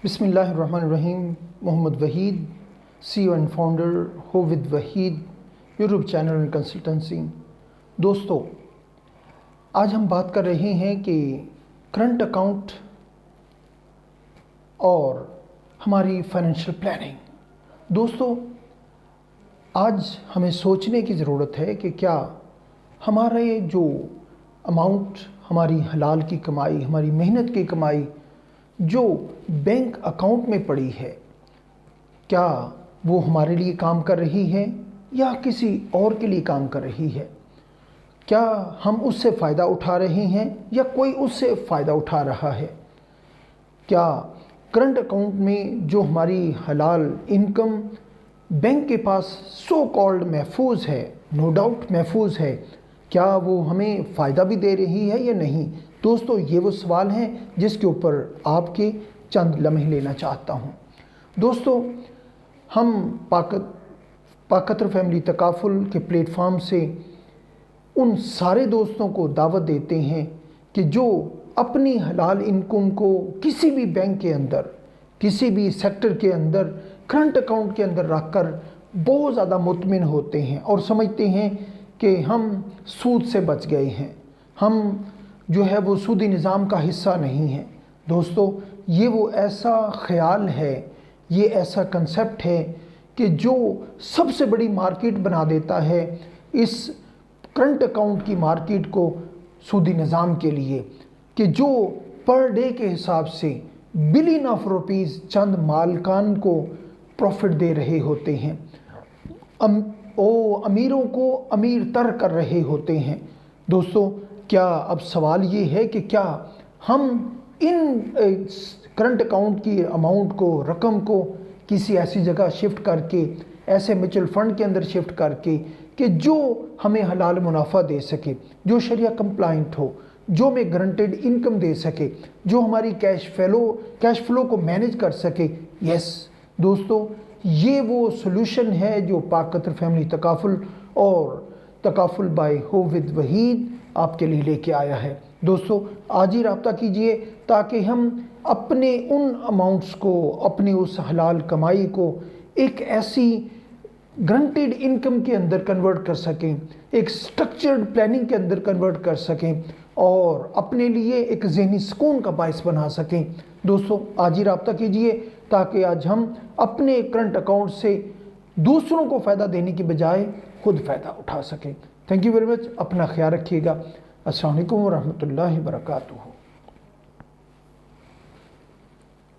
बिस्मिल्लाहिर्रहमानिर्रहीम। Mohammad Waheed, CEO and founder हो with Waheed YouTube channel and consultancy. दोस्तों, आज हम बात कर रहे हैं कि करंट अकाउंट और हमारी फाइनेंशियल प्लानिंग। दोस्तों, आज हमें सोचने की ज़रूरत है कि क्या हमारे जो अमाउंट, हमारी हलाल की कमाई, हमारी मेहनत की कमाई जो बैंक अकाउंट में पड़ी है, क्या वो हमारे लिए काम कर रही है या किसी और के लिए काम कर रही है? क्या हम उससे फ़ायदा उठा रहे हैं या कोई उससे फ़ायदा उठा रहा है? क्या करंट अकाउंट में जो हमारी हलाल इनकम बैंक के पास सो कॉल्ड महफूज है, नो डाउट महफूज है, क्या वो हमें फ़ायदा भी दे रही है या नहीं? दोस्तों, ये वो सवाल हैं जिसके ऊपर आपके चंद लम्हे लेना चाहता हूँ। दोस्तों, हम पाकतर फैमिली तकाफुल के प्लेटफॉर्म से उन सारे दोस्तों को दावत देते हैं कि जो अपनी हलाल इनकम को किसी भी बैंक के अंदर, किसी भी सेक्टर के अंदर, करंट अकाउंट के अंदर रखकर बहुत ज़्यादा मुतमिन होते हैं और समझते हैं कि हम सूद से बच गए हैं, हम जो है वो सूदी निज़ाम का हिस्सा नहीं है। दोस्तों, ये वो ऐसा ख़याल है, ये ऐसा कंसेप्ट है कि जो सबसे बड़ी मार्केट बना देता है इस करंट अकाउंट की मार्केट को सूदी निज़ाम के लिए, कि जो पर डे के हिसाब से बिलियन ऑफ रुपीज़ चंद मालकान को प्रॉफिट दे रहे होते हैं, अमीरों को अमीर तर कर रहे होते हैं। दोस्तों, क्या अब सवाल ये है कि क्या हम इन करंट अकाउंट की अमाउंट को, रकम को किसी ऐसी जगह शिफ्ट करके, ऐसे म्यूचुअल फंड के अंदर शिफ्ट करके कि जो हमें हलाल मुनाफा दे सके, जो शरिया कंप्लाइंट हो, जो हमें गारंटेड इनकम दे सके, जो हमारी कैश फ्लो को मैनेज कर सके? यस दोस्तों, ये वो सोल्यूशन है जो पाकतर फैमिली तकाफुल और तकाफुल बाय हो विद वहीद आपके लिए लेके आया है। दोस्तों, आज ही रब्ता कीजिए ताकि हम अपने उन अमाउंट्स को, अपने उस हलाल कमाई को एक ऐसी गारंटेड इनकम के अंदर कन्वर्ट कर सकें, एक स्ट्रक्चर्ड प्लानिंग के अंदर कन्वर्ट कर सकें और अपने लिए एक ज़हनी सुकून का बायस बना सकें। दोस्तों, आज ही रब्ता कीजिए ताकि आज हम अपने करंट अकाउंट से दूसरों को फ़ायदा देने की बजाय खुद फ़ायदा उठा सकें। Thank you very much. अपना ख्याल रखिएगा। अस्सलाम वालेकुम व रहमतुल्लाहि व बरकातुहू।